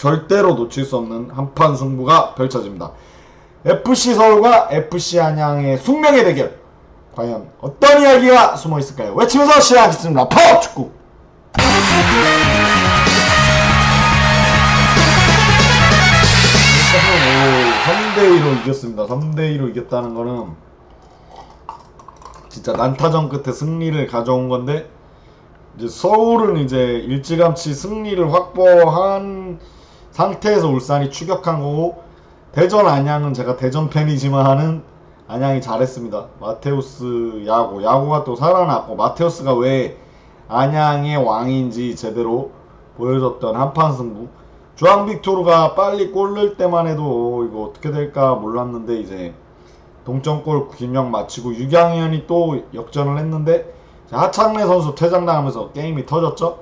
절대로 놓칠 수 없는 한판 승부가 펼쳐집니다. FC 서울과 FC 안양의 숙명의 대결. 과연 어떤 이야기가 숨어 있을까요? 외치면서 시작하겠습니다. 파워축구! 3대2로 이겼습니다. 3대2로 이겼다는 거는 진짜 난타전 끝에 승리를 가져온 건데, 이제 서울은 이제 일찌감치 승리를 확보한 상태에서 울산이 추격한 거고, 대전 안양은 제가 대전 팬이지만은 안양이 잘했습니다. 마테우스 야구가 또 살아났고, 마테우스가 왜 안양의 왕인지 제대로 보여줬던 한판 승부. 주앙 빅토르가 빨리 골 넣을 때만 해도 이거 어떻게 될까 몰랐는데, 이제 동점골 김영 마치고 유경현이 또 역전을 했는데, 하창래 선수 퇴장당하면서 게임이 터졌죠.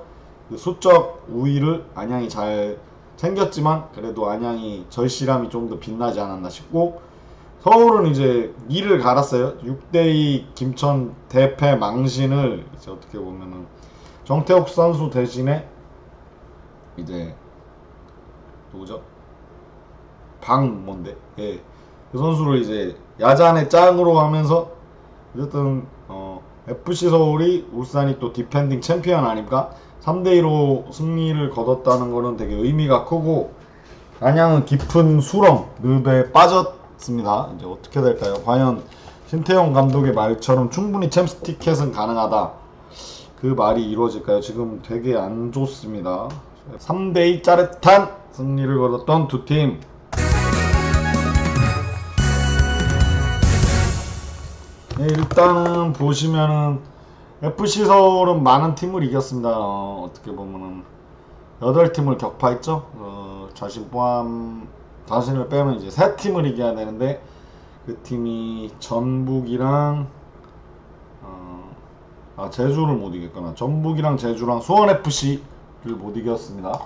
그 수적 우위를 안양이 잘 챙겼지만 그래도 안양이 절실함이 좀 더 빛나지 않았나 싶고, 서울은 이제 이를 갈았어요. 6대2 김천 대패 망신을 이제 어떻게 보면은 정태욱 선수 대신에 이제 누구죠? 뭔데? 예. 그 선수를 이제 야잔의 짱으로 하면서 어쨌든 FC 서울이 울산이 또 디펜딩 챔피언 아닙니까? 3대2로 승리를 거뒀다는 거는 되게 의미가 크고, 안양은 깊은 수렁 늪에 빠졌습니다. 이제 어떻게 될까요? 과연 신태용 감독의 말처럼 충분히 챔스 티켓은 가능하다, 그 말이 이루어질까요? 지금 되게 안 좋습니다. 3대2 짜릿한 승리를 거뒀던 두 팀. 네, 일단은 보시면은 FC 서울은 많은 팀을 이겼습니다. 어떻게 보면은 8팀을 격파했죠. 자신을 빼면 이제 3팀을 이겨야 되는데, 그 팀이 전북이랑 제주를 못 이겼거나, 전북이랑 제주랑 수원FC를 못 이겼습니다.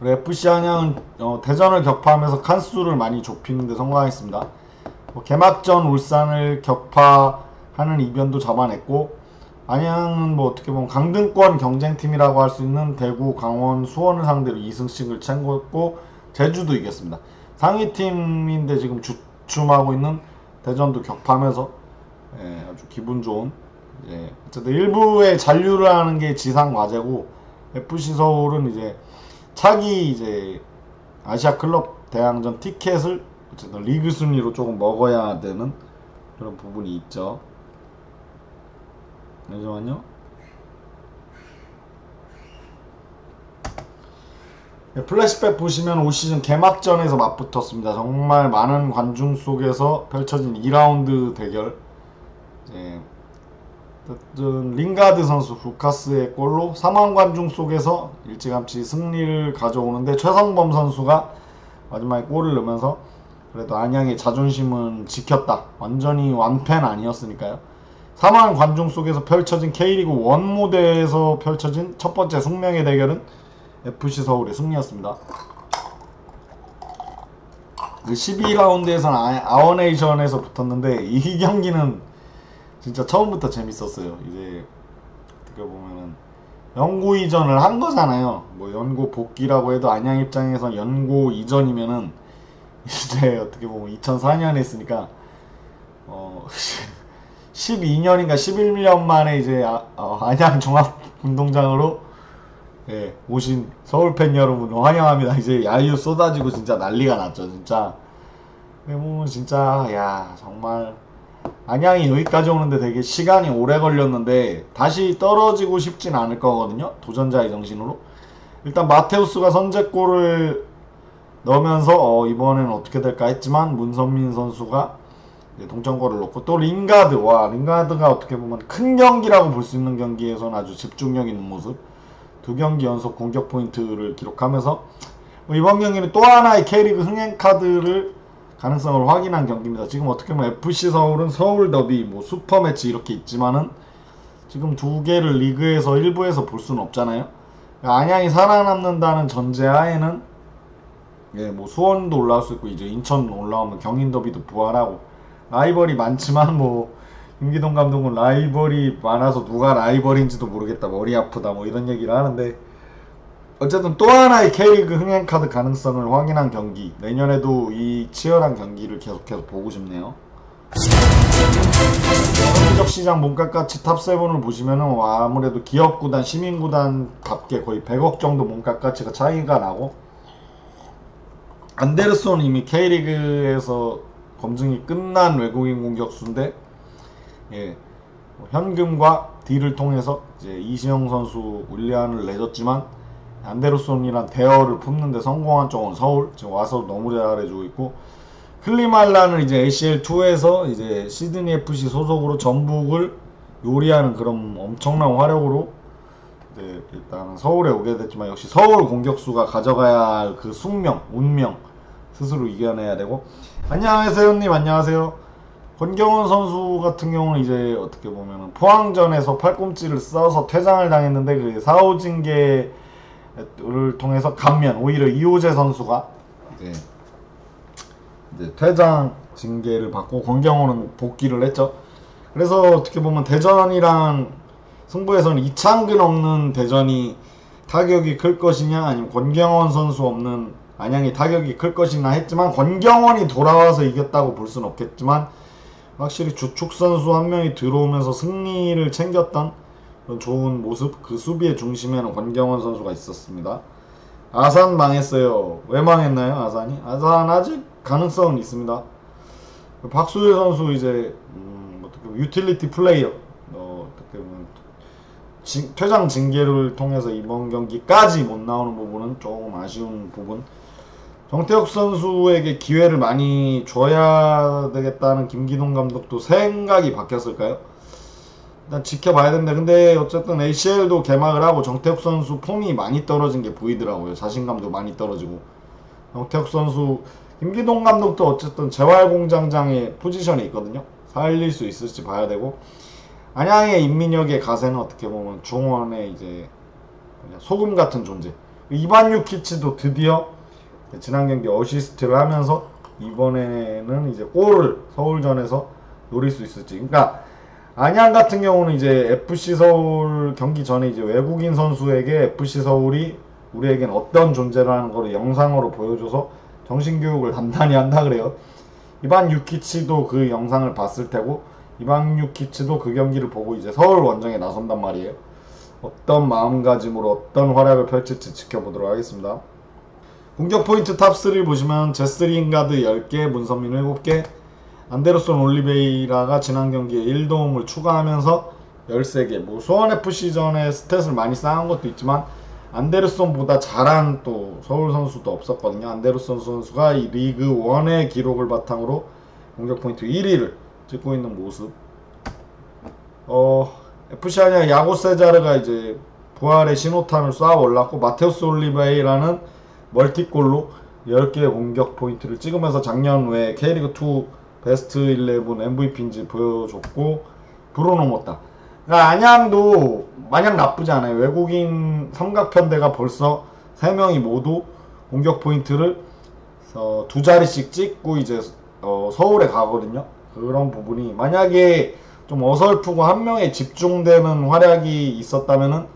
그리고 FC 안양은 대전을 격파하면서 칸수를 많이 좁히는데 성공했습니다. 개막전 울산을 격파하는 이변도 잡아냈고, 안양은 뭐 어떻게 보면 강등권 경쟁팀이라고 할 수 있는 대구, 강원, 수원을 상대로 2승씩을 챙겼고, 제주도 이겼습니다. 상위팀인데 지금 주춤하고 있는 대전도 격파하면서 아주 기분 좋은, 어쨌든 일부의 잔류를 하는 게 지상 과제고, FC 서울은 이제 차기 이제 아시아 클럽 대항전 티켓을 어쨌든 리그 순위로 조금 먹어야 되는 그런 부분이 있죠. 잠시만요. 플래시백 보시면 올 시즌 개막전에서 맞붙었습니다. 정말 많은 관중 속에서 펼쳐진 2라운드 대결. 링가드 선수 루카스의 골로 3만 관중 속에서 일찌감치 승리를 가져오는데, 최성범 선수가 마지막에 골을 넣으면서 그래도 안양의 자존심은 지켰다. 완전히 완패는 아니었으니까요. 4만 관중 속에서 펼쳐진 K리그 1 무대에서 펼쳐진 첫 번째 숙명의 대결은 FC 서울의 승리였습니다. 12라운드에서는 아워네이션에서 붙었는데, 이 경기는 진짜 처음부터 재밌었어요. 이제 어떻게 보면은 연고 이전을 한 거잖아요. 뭐 연고 복귀라고 해도 안양 입장에선 연고 이전이면은 이제 어떻게 보면 2004년에 했으니까 12년인가 11년 만에 이제 안양 종합운동장으로 오신 서울팬 여러분 환영합니다. 이제 야유 쏟아지고 진짜 난리가 났죠. 진짜 뭐 진짜 정말 안양이 여기까지 오는데 되게 시간이 오래 걸렸는데, 다시 떨어지고 싶진 않을 거거든요. 도전자의 정신으로. 일단 마테우스가 선제골을 넣으면서 이번에는 어떻게 될까 했지만, 문선민 선수가 동점골을 넣고, 또 링가드가 어떻게 보면 큰 경기라고 볼 수 있는 경기에서는 아주 집중력 있는 모습, 2경기 연속 공격 포인트를 기록하면서 이번 경기는 또 하나의 K리그 흥행 카드를 가능성을 확인한 경기입니다. 지금 어떻게 보면 FC 서울은 서울 더비, 뭐 슈퍼매치 이렇게 있지만은 지금 두 개를 리그에서 일부에서 볼 수는 없잖아요. 안양이 살아남는다는 전제하에는 뭐 수원도 올라올 수 있고, 이제 인천 올라오면 경인 더비도 부활하고, 라이벌이 많지만 뭐 김기동 감독은 라이벌이 많아서 누가 라이벌인지도 모르겠다, 머리 아프다, 뭐 이런 얘기를 하는데, 어쨌든 또 하나의 K리그 흥행 카드 가능성을 확인한 경기, 내년에도 이 치열한 경기를 계속해서 보고 싶네요. 경기적 시장 몸값가치 탑7을 보시면은 아무래도 기업구단, 시민구단답게 거의 100억 정도 몸값가치가 차이가 나고, 안데르손은 이미 K리그에서 검증이 끝난 외국인 공격수인데, 예, 현금과 딜을 통해서 이제 이시영 선수 윌리안을 내줬지만, 안데르손이란 대어를 품는데 성공한 쪽은 서울, 지금 와서 너무 잘해주고 있고, 클리말라는 이제 ACL2에서 이제 시드니 FC 소속으로 전북을 요리하는 그런 엄청난 화력으로 이제 일단 서울에 오게 됐지만, 역시 서울 공격수가 가져가야 할 그 숙명, 운명 스스로 이겨내야 되고. 안녕하세요 형님, 안녕하세요. 권경원 선수 같은 경우는 이제 어떻게 보면 포항전에서 팔꿈치를 써서 퇴장을 당했는데, 그 4호 징계를 통해서 감면, 오히려 이호재 선수가 이제 퇴장 징계를 받고 권경원은 복귀를 했죠. 그래서 어떻게 보면 대전이랑 승부에서는 이창근 없는 대전이 타격이 클 것이냐, 아니면 권경원 선수 없는 안양이 타격이 클 것이냐 했지만, 권경원이 돌아와서 이겼다고 볼 수는 없겠지만 확실히 주축 선수 한 명이 들어오면서 승리를 챙겼던 그런 좋은 모습, 그 수비의 중심에는 권경원 선수가 있었습니다. 아산 망했어요. 왜 망했나요? 아산이? 아산 아직 가능성은 있습니다. 박수일 선수 이제 어떻게 보면 유틸리티 플레이어, 어떻게 보면 퇴장 징계를 통해서 이번 경기까지 못 나오는 부분은 조금 아쉬운 부분. 정태욱 선수에게 기회를 많이 줘야 되겠다는 김기동 감독도 생각이 바뀌었을까요? 일단 지켜봐야 된다. 근데 어쨌든 ACL도 개막을 하고 정태욱 선수 폼이 많이 떨어진 게 보이더라고요. 자신감도 많이 떨어지고. 정태욱 선수, 김기동 감독도 어쨌든 재활공장장의 포지션에 있거든요. 살릴 수 있을지 봐야 되고, 안양의 임민혁의 가세는 어떻게 보면 중원의 이제 소금 같은 존재. 이반 유키치도 드디어 지난 경기 어시스트를 하면서 이번에는 이제 골을 서울전에서 노릴 수 있을지. 그러니까 안양 같은 경우는 이제 FC 서울 경기 전에 이제 외국인 선수에게 FC 서울이 우리에겐 어떤 존재라는 걸 영상으로 보여줘서 정신교육을 단단히 한다 그래요. 이반 유키치도 그 영상을 봤을 테고, 이반 유키치도 그 경기를 보고 이제 서울 원정에 나선단 말이에요. 어떤 마음가짐으로 어떤 활약을 펼칠지 지켜보도록 하겠습니다. 공격 포인트 탑3를 보시면 제스 링가드 10개, 문선민 7개, 안데르손 올리베이라가 지난 경기에 1도움을 추가하면서 13개. 뭐 수원FC전에 스탯을 많이 쌓은 것도 있지만 안데르손보다 잘한 또 서울 선수도 없었거든요. 안데르손 선수가 이 리그 1의 기록을 바탕으로 공격 포인트 1위를 찍고 있는 모습. FC 안양 야고 세자르가 이제 부활의 신호탄을 쏴 올랐고, 마테우스 올리베이라는 멀티골로 10개의 공격 포인트를 찍으면서 작년 외 K리그2 베스트 11 MVP인지 보여줬고, 브루노 모타. 그러니까 안양도 마냥 나쁘지 않아요. 외국인 삼각편대가 벌써 3명이 모두 공격 포인트를 두 자리씩 찍고 이제 서울에 가거든요. 그런 부분이 만약에 좀 어설프고 한 명에 집중되는 활약이 있었다면은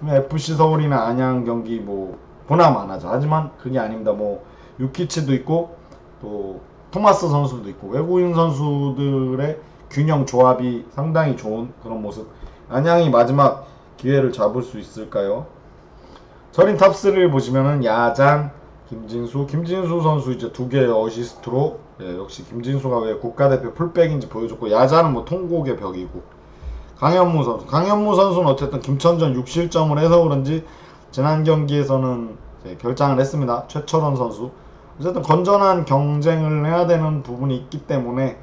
FC 서울이나 안양 경기 뭐 보나마나죠. 하지만 그게 아닙니다. 뭐 유키치도 있고 또 토마스 선수도 있고 외국인 선수들의 균형 조합이 상당히 좋은 그런 모습. 안양이 마지막 기회를 잡을 수 있을까요? 저린 탑3를 보시면은 야장, 김진수 선수 이제 2개의 어시스트로, 역시 김진수가 왜 국가대표 풀백인지 보여줬고, 야자는 뭐 통곡의 벽이고, 강현무 선수는 어쨌든 김천전 6실점을 해서 그런지 지난 경기에서는 결장을 했습니다. 최철원 선수. 어쨌든 건전한 경쟁을 해야 되는 부분이 있기 때문에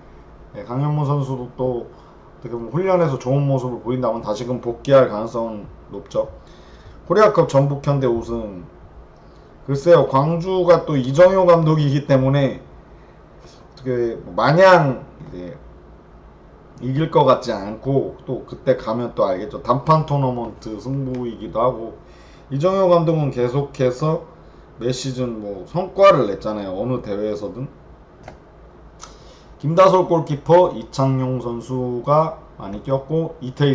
강현무 선수도 또 어떻게 보면 훈련에서 좋은 모습을 보인다면 다시금 복귀할 가능성은 높죠. 코리아컵 전북 현대 우승. 글쎄요, 광주가 또 이정효 감독이기 때문에 어떻게 마냥 이제 이길 것 같지 않고, 또 그때 가면 또 알겠죠. 단판 토너먼트 승부이기도 하고, 이정효 감독은 계속해서 매 시즌 뭐 성과를 냈잖아요. 어느 대회에서든. 김다솔 골키퍼, 이창용 선수가 많이 뛰었고, 이태희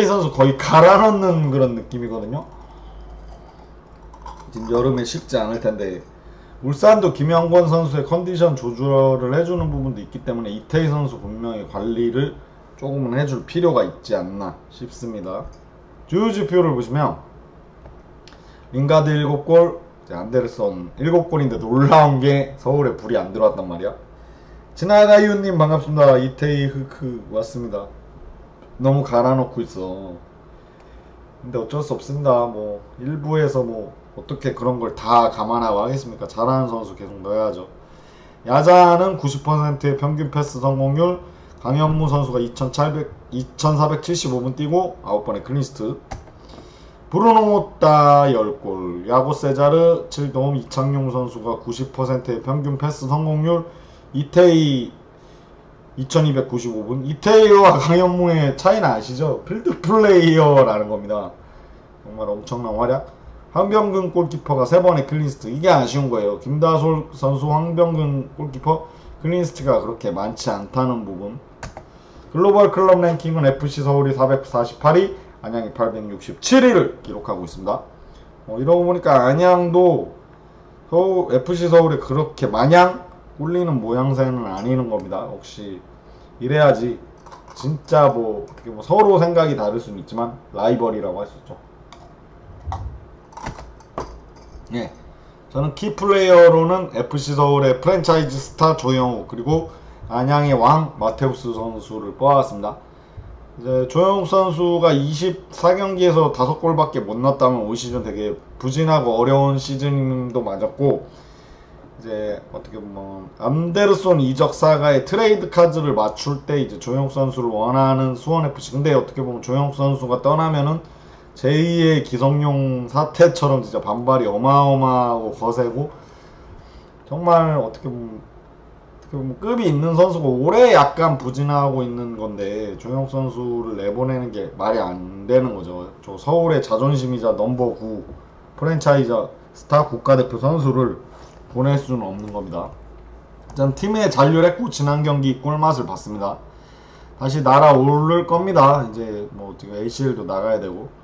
선수 거의 갈아넣는 그런 느낌이거든요. 지금 여름에 쉽지 않을 텐데 울산도 김영권 선수의 컨디션 조절을 해주는 부분도 있기 때문에 이태희 선수 분명히 관리를 조금은 해줄 필요가 있지 않나 싶습니다. 주유지표를 보시면 링가드 7골, 안데르선 7골인데 놀라운게 서울에 불이 안 들어왔단 말이야. 지나가유님 반갑습니다. 이태희 흑흑 왔습니다. 너무 갈아놓고 있어. 근데 어쩔 수 없습니다. 뭐 일부에서 뭐 어떻게 그런 걸 다 감안하고 하겠습니까? 잘하는 선수 계속 넣어야죠. 야자는 90%의 평균 패스 성공률, 강현무 선수가 2475분 뛰고 9번의 클린스트, 브루노 모타 10골, 야고 세자르 7도움, 이창용 선수가 90%의 평균 패스 성공률, 이태희 2295분. 이태희와 강현무의 차이는 아시죠? 필드 플레이어라는 겁니다. 정말 엄청난 활약. 황병근 골키퍼가 3번의 클린스트. 이게 아쉬운 거예요. 김다솔 선수, 황병근 골키퍼 클린스트가 그렇게 많지 않다는 부분. 글로벌 클럽 랭킹은 FC 서울이 448위, 안양이 867위를 기록하고 있습니다. 이러고 보니까 안양도 FC 서울이 그렇게 마냥 꿀리는 모양새는 아니는 겁니다. 혹시 이래야지 진짜 뭐 서로 생각이 다를 수는 있지만 라이벌이라고 할 수 있죠. 예, 저는 키플레이어로는 FC 서울의 프랜차이즈 스타 조영욱, 그리고 안양의 왕 마테우스 선수를 뽑았습니다. 이제 조영욱 선수가 24경기에서 5골밖에 못 넣었다면 올 시즌 되게 부진하고 어려운 시즌도 맞았고, 이제 어떻게 보면 안데르손 이적 사가의 트레이드 카드를 맞출 때 이제 조영욱 선수를 원하는 수원FC. 근데 어떻게 보면 조영욱 선수가 떠나면은 제2의 기성용 사태처럼 진짜 반발이 어마어마하고 거세고, 정말 어떻게 보면 급이 있는 선수고 올해 약간 부진하고 있는 건데 조영욱 선수를 내보내는 게 말이 안 되는 거죠. 저 서울의 자존심이자 넘버 9 프랜차이즈 스타 국가대표 선수를 보낼 수는 없는 겁니다. 전 팀에 잔류했고 지난 경기 꿀맛을 봤습니다. 다시 날아오를 겁니다. 이제 뭐 ACL도 나가야 되고,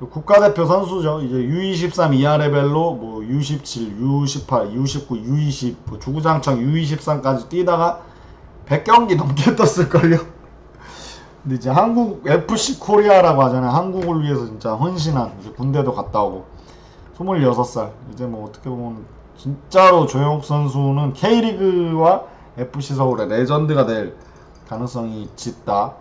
국가대표 선수죠. 이제 U23 이하 레벨로 뭐 U17, U18, U19, U20, 뭐 주구장창 U23까지 뛰다가 100경기 넘게 떴을걸요. 근데 이제 한국 FC 코리아라고 하잖아요. 한국을 위해서 진짜 헌신한, 이제 군대도 갔다 오고 26살. 이제 뭐 어떻게 보면 진짜로 조영욱 선수는 K리그와 FC 서울의 레전드가 될 가능성이 짙다.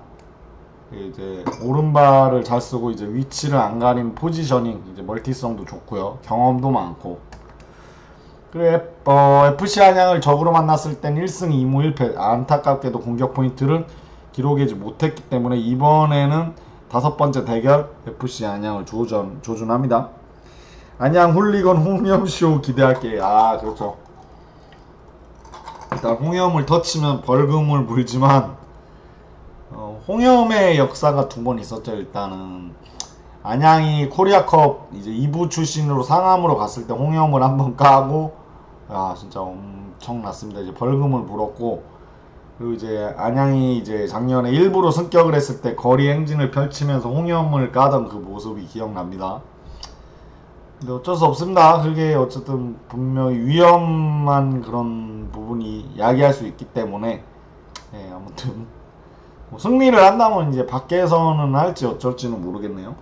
이제 오른발을 잘 쓰고 이제 위치를 안 가리는 포지셔닝, 이제 멀티성도 좋고요. 경험도 많고. 그리고 FC 안양을 적으로 만났을 땐 1승 2무 1패. 안타깝게도 공격 포인트를 기록하지 못했기 때문에 이번에는 5번째 대결 FC 안양을 조준합니다. 안양 훌리건 홍염쇼 기대할게. 아, 그렇죠. 일단 홍염을 터치면 벌금을 물지만 홍염의 역사가 2번 있었죠. 일단은 안양이 코리아컵 이제 2부 출신으로 상암으로 갔을 때 홍염을 한번 까고, 야 진짜 엄청났습니다. 이제 벌금을 물었고, 그리고 이제 안양이 이제 작년에 일부러 승격을 했을 때 거리 행진을 펼치면서 홍염을 까던 그 모습이 기억납니다. 근데 어쩔 수 없습니다. 그게 어쨌든 분명히 위험한 그런 부분이 야기할 수 있기 때문에, 예, 아무튼 뭐 승리를 한다면 이제 밖에서는 할지 어쩔지는 모르겠네요.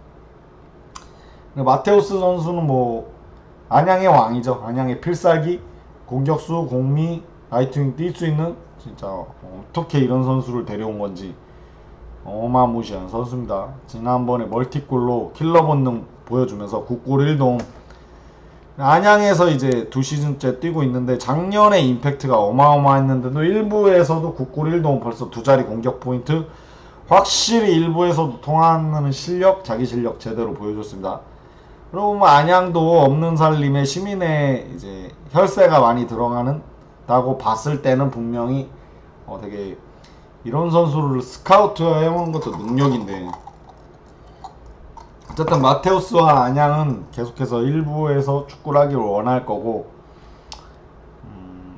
마테우스 선수는 뭐 안양의 왕이죠. 안양의 필살기, 공격수, 공미, 라이트윙 뛸 수 있는, 진짜 어떻게 이런 선수를 데려온 건지 어마무시한 선수입니다. 지난번에 멀티골로 킬러 본능 보여주면서 9골 1도움. 안양에서 이제 2시즌째 뛰고 있는데 작년에 임팩트가 어마어마했는데도 1부에서도 9골 1도움, 벌써 2자리 공격 포인트. 확실히 일부에서도 통하는 실력, 자기 실력 제대로 보여줬습니다. 그리고 뭐 안양도 없는 살림에 시민의 이제 혈세가 많이 들어가는다고 봤을 때는 분명히 되게 이런 선수를 스카우트 해오는 것도 능력인데, 어쨌든 마테우스와 안양은 계속해서 일부에서 축구를 하기를 원할 거고,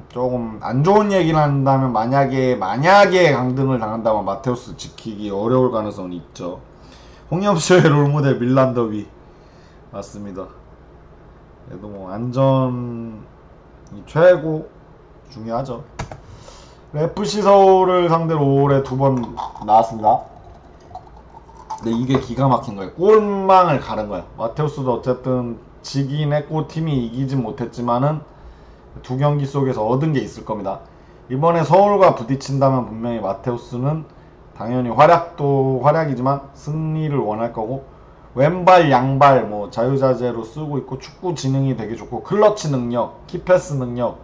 조금 안 좋은 얘기를 한다면 만약에 강등을 당한다면 마테우스 지키기 어려울 가능성이 있죠. 홍염쇼의 롤모델 밀란 더비 맞습니다. 그래도 뭐 안전이 최고 중요하죠. FC 서울을 상대로 올해 2번 나왔습니다. 근데 이게 기가 막힌 거예요. 골망을 가른 거예요. 마테우스도 어쨌든 지긴 했고 팀이 이기진 못했지만은 2경기 속에서 얻은 게 있을 겁니다. 이번에 서울과 부딪힌다면 분명히 마테우스는 당연히 활약도 활약이지만 승리를 원할 거고, 왼발 양발 뭐 자유자재로 쓰고 있고, 축구 지능이 되게 좋고, 클러치 능력, 키패스 능력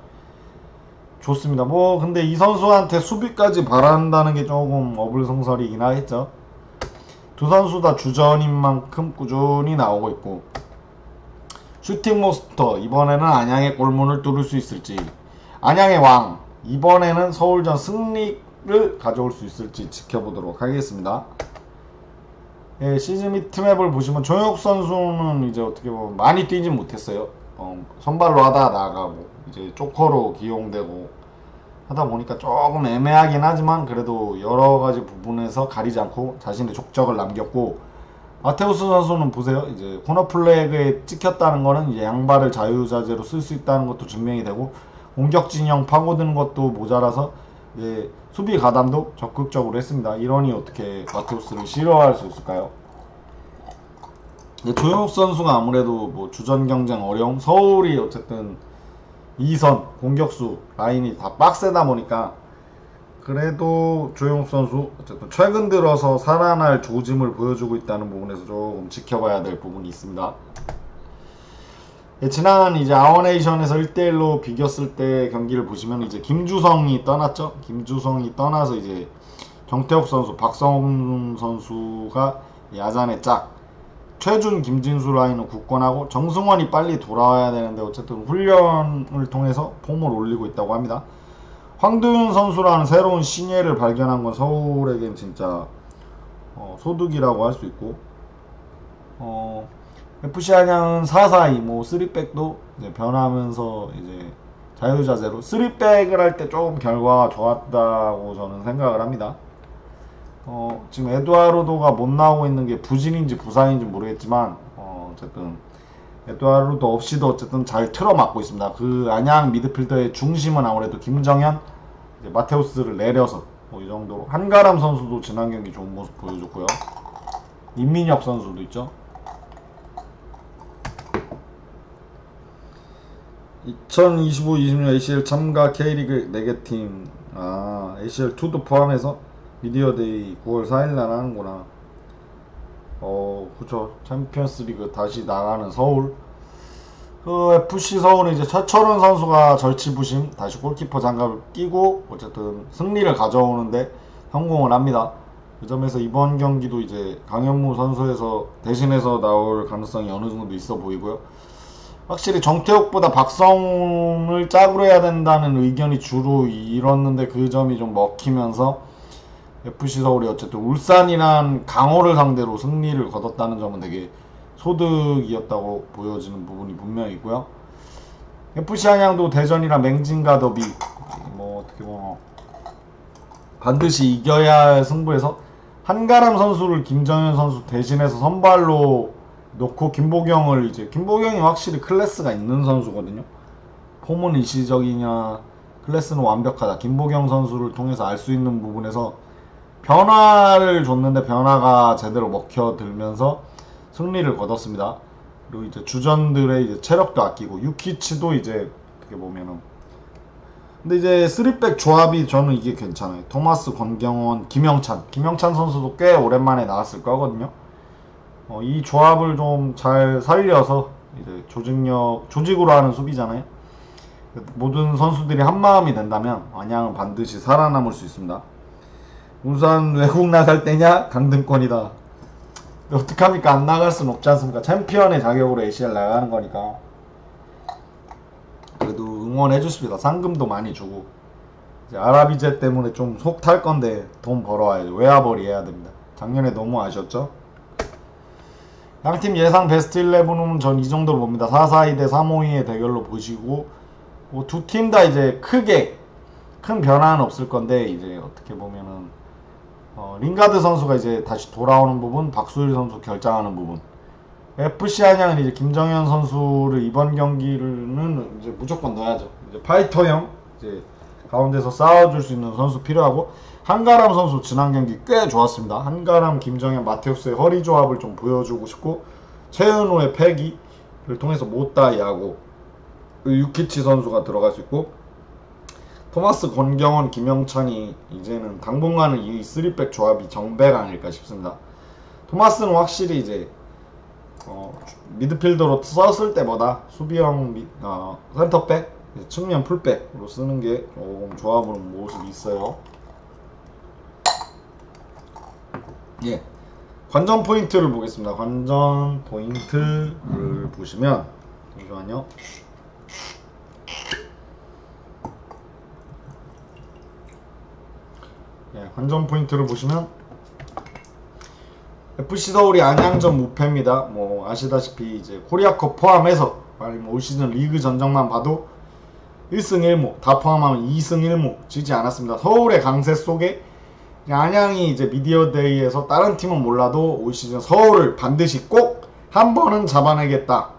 좋습니다. 뭐 근데 이 선수한테 수비까지 바란다는 게 조금 어불성설이긴 하겠죠. 두 선수 다 주전인 만큼 꾸준히 나오고 있고, 슈팅 몬스터 이번에는 안양의 골문을 뚫을 수 있을지, 안양의 왕 이번에는 서울전 승리를 가져올 수 있을지 지켜보도록 하겠습니다. 예, 시즌 미트맵을 보시면 조혁 선수는 이제 어떻게 보면 많이 뛰진 못했어요. 선발로 하다 나가고 이제 조커로 기용되고 하다 보니까 조금 애매하긴 하지만 그래도 여러가지 부분에서 가리지 않고 자신의 족적을 남겼고, 마테우스 선수는 보세요. 이제 코너 플래그에 찍혔다는 거는 이제 양발을 자유자재로 쓸 수 있다는 것도 증명이 되고, 공격 진영 파고드는 것도 모자라서 이제 수비 가담도 적극적으로 했습니다. 이러니 어떻게 마테우스를 싫어할 수 있을까요? 조용욱 선수가 아무래도 뭐 주전 경쟁 어려움, 서울이 어쨌든 2선 공격수 라인이 다 빡세다 보니까 그래도 조용욱 선수 어쨌든 최근 들어서 살아날 조짐을 보여주고 있다는 부분에서 조금 지켜봐야 될 부분이 있습니다. 예, 지난 이제 아워네이션에서 1대1로 비겼을 때 경기를 보시면 이제 김주성이 떠났죠. 김주성이 떠나서 이제 정태욱 선수, 박성훈 선수가 야잔의 짝, 최준, 김진수 라인을 굳건하고, 정승원이 빨리 돌아와야 되는데 어쨌든 훈련을 통해서 폼을 올리고 있다고 합니다. 황도윤 선수라는 새로운 신예를 발견한 건 서울에겐 진짜 소득이라고 할 수 있고, FC 안양은 4-4-2 뭐 3백도 이제 변하면서 이제 자유자재로 3백을 할 때 조금 결과가 좋았다고 저는 생각을 합니다. 지금 에두아르도가 못 나오고 있는 게 부진인지 부상인지 모르겠지만 어쨌든 에두아르도 없이도 어쨌든 잘 틀어막고 있습니다. 그 안양 미드필더의 중심은 아무래도 김정현, 이제 마테우스를 내려서 뭐 이 정도로. 한가람 선수도 지난 경기 좋은 모습 보여줬고요. 임민혁 선수도 있죠. 2025-26 ACL 참가 K리그 4개 팀, ACL2도 포함해서 미디어데이 9월 4일날 하는구나. 그쵸. 챔피언스 리그 다시 나가는 서울. 그 FC 서울은 이제 최철원 선수가 절치부심 다시 골키퍼 장갑을 끼고 어쨌든 승리를 가져오는데 성공을 합니다. 그 점에서 이번 경기도 이제 강현무 선수에서 대신해서 나올 가능성이 어느 정도 있어 보이고요. 확실히 정태욱보다 박성훈을 짝으로 해야 된다는 의견이 주로 일었는데 그 점이 좀 먹히면서 FC 서울이 어쨌든 울산이란 강호를 상대로 승리를 거뒀다는 점은 되게 소득이었다고 보여지는 부분이 분명히 있고요. FC 안양도 대전이랑 맹진가 더비 뭐 어떻게 보면 반드시 이겨야 할 승부에서 한가람 선수를 김정현 선수 대신해서 선발로 놓고 김보경을 이제, 김보경이 확실히 클래스가 있는 선수거든요. 폼은 일시적이냐 클래스는 완벽하다, 김보경 선수를 통해서 알 수 있는 부분에서 변화를 줬는데 변화가 제대로 먹혀들면서 승리를 거뒀습니다. 그리고 이제 주전들의 이제 체력도 아끼고 유키치도 이제 어떻게 보면은, 근데 이제 3백 조합이 저는 이게 괜찮아요. 토마스, 권경원, 김영찬 선수도 꽤 오랜만에 나왔을 거거든요. 이 조합을 좀 잘 살려서 이제 조직으로 하는 수비잖아요. 모든 선수들이 한마음이 된다면 안양은 반드시 살아남을 수 있습니다. 우선 외국 나갈 때냐? 강등권이다. 어떡합니까? 안 나갈 순 없지 않습니까? 챔피언의 자격으로 ACL 나가는 거니까. 그래도 응원해 주십니다. 상금도 많이 주고. 이제 아라비제 때문에 좀 속 탈 건데 돈 벌어와야죠. 외화벌이 해야 됩니다. 작년에 너무 아쉬웠죠? 양팀 예상 베스트 11은 전 이 정도로 봅니다. 4-4-2 대 3-5-2의 대결로 보시고, 뭐 두 팀 다 이제 크게 큰 변화는 없을 건데, 이제 어떻게 보면은 링가드 선수가 이제 다시 돌아오는 부분, 박수일 선수 결장하는 부분, FC 안양은 이제 김정현 선수를 이번 경기는 이제 무조건 넣어야죠. 이제 파이터형 이제 가운데서 싸워줄 수 있는 선수 필요하고, 한가람 선수 지난 경기 꽤 좋았습니다. 한가람, 김정현, 마테우스의 허리 조합을 좀 보여주고 싶고, 최은호의 패기를 통해서 못다 야구, 유키치 선수가 들어갈 수 있고, 토마스, 권경원, 김영찬이 이제는 당분간은 이 3백 조합이 정배가 아닐까 싶습니다. 토마스는 확실히 이제 미드필더로 썼을 때보다 수비형 센터백, 측면 풀백으로 쓰는 게 조금 좋아 보이는 모습이 있어요. 예, 관전 포인트를 보겠습니다. 관전 포인트를 보시면, 잠시만요. 예, 관전 포인트를 보시면 FC 서울이 안양전 무패입니다. 뭐 아시다시피 이제 코리아컵 포함해서 아니면 올 시즌 리그 전적만 봐도 1승 1무, 다 포함하면 2승 1무 지지 않았습니다. 서울의 강세 속에 안양이 이제 미디어데이에서 다른 팀은 몰라도 올 시즌 서울을 반드시 꼭 한 번은 잡아내겠다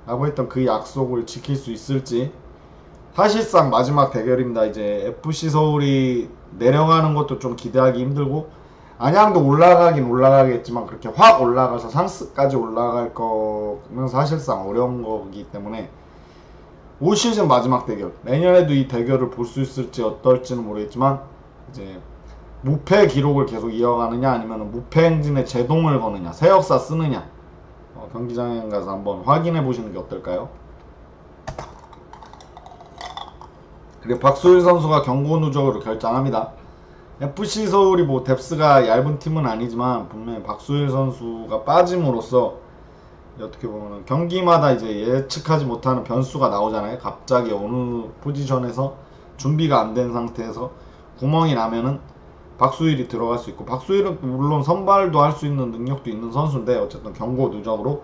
라고 했던 그 약속을 지킬 수 있을지, 사실상 마지막 대결입니다. 이제 FC 서울이 내려가는 것도 좀 기대하기 힘들고, 안양도 올라가긴 올라가겠지만 그렇게 확 올라가서 상스까지 올라갈 거는 사실상 어려운 거기 때문에 올 시즌 마지막 대결, 내년에도 이 대결을 볼 수 있을지 어떨지는 모르겠지만, 이제 무패 기록을 계속 이어가느냐 아니면 무패 행진에 제동을 거느냐, 새 역사 쓰느냐, 경기장에 가서 한번 확인해 보시는 게 어떨까요? 그리고 박소일 선수가 경고 누적으로 결장합니다. FC 서울이 뭐 뎁스가 얇은 팀은 아니지만 분명히 박소일 선수가 빠짐으로써 어떻게 보면 경기마다 이제 예측하지 못하는 변수가 나오잖아요. 갑자기 어느 포지션에서 준비가 안 된 상태에서 구멍이 나면은 박수일이 들어갈 수 있고, 박수일은 물론 선발도 할 수 있는 능력도 있는 선수인데 어쨌든 경고 누적으로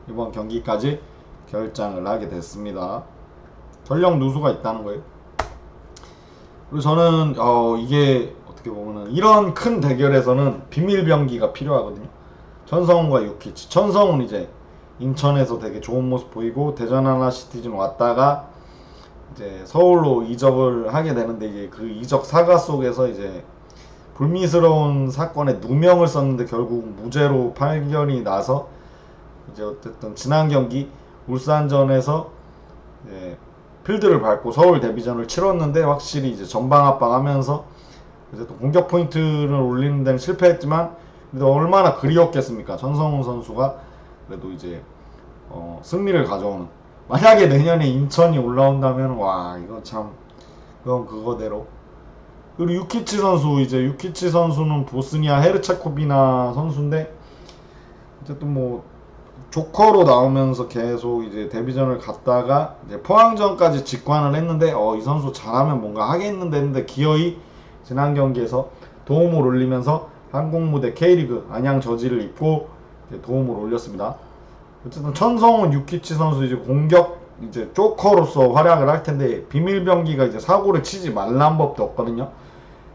이번 경기까지 결장을 하게 됐습니다. 전력 누수가 있다는 거예요. 그리고 저는 이게 어떻게 보면은 이런 큰 대결에서는 비밀병기가 필요하거든요. 천성훈과 유키치. 천성훈 이제 인천에서 되게 좋은 모습 보이고 대전 하나시티즌 왔다가 이제 서울로 이적을 하게 되는데, 이제 그 이적 사가 속에서 이제 불미스러운 사건에 누명을 썼는데 결국 무죄로 판결이 나서 이제 어쨌든 지난 경기 울산전에서 이제 필드를 밟고 서울 데뷔전을 치렀는데, 확실히 이제 전방 압박하면서 이제 또 공격 포인트를 올리는 데는 실패했지만 그래도 얼마나 그리웠겠습니까? 천성훈 선수가 그래도 이제 승리를 가져오는. 만약에 내년에 인천이 올라온다면 와, 이건 참, 그건 그거대로. 그리고 유키치 선수, 이제 유키치 선수는 보스니아 헤르체코비나 선수인데 어쨌든 뭐 조커로 나오면서 계속 이제 데뷔전을 갔다가 이제 포항전까지 직관을 했는데 이 선수 잘하면 뭔가 하겠는데 했는데 기어이 지난 경기에서 도움을 올리면서 한국 무대 K리그 안양 저지를 입고 이제 도움을 올렸습니다. 어쨌든 천성훈, 유키치 선수 이제 공격 이제 조커로서 활약을 할 텐데, 비밀병기가 이제 사고를 치지 말란 법도 없거든요.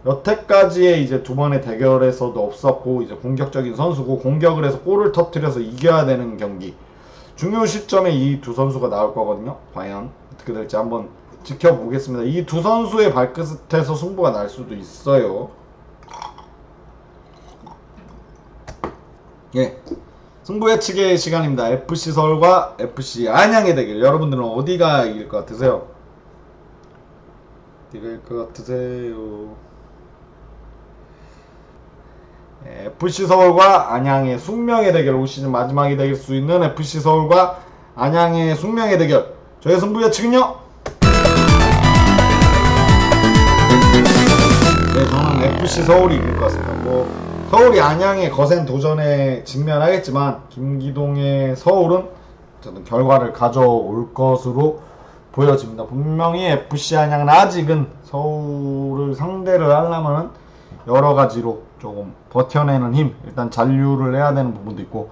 여태까지의 이제 두 번의 대결에서도 없었고, 이제 공격적인 선수고 공격을 해서 골을 터뜨려서 이겨야 되는 경기, 중요 시점에 이 두 선수가 나올 거거든요. 과연 어떻게 될지 한번 지켜보겠습니다. 이 두 선수의 발끝에서 승부가 날 수도 있어요. 예, 승부 예측의 시간입니다. FC 서울과 FC 안양의 대결, 여러분들은 어디가 이길 것 같으세요? 이길 것 같으세요? FC 서울과 안양의 숙명의 대결, 올 시즌 마지막이 될 수 있는 FC 서울과 안양의 숙명의 대결, 저의 승부 예측은요? 네, 저는 FC 서울이 이길 것 같습니다. 뭐 서울이 안양의 거센 도전에 직면하겠지만 김기동의 서울은 어쨌든 결과를 가져올 것으로 보여집니다. 분명히 FC 안양은 아직은 서울을 상대를 하려면 여러 가지로 조금 버텨내는 힘, 일단 잔류를 해야 되는 부분도 있고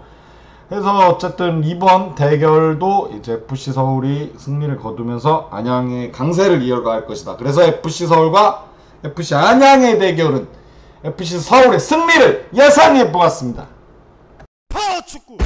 해서 어쨌든 이번 대결도 이제 FC 서울이 승리를 거두면서 안양의 강세를 이어갈 것이다. 그래서 FC 서울과 FC 안양의 대결은 FC 서울의 승리를 예상해 보았습니다. 파워축구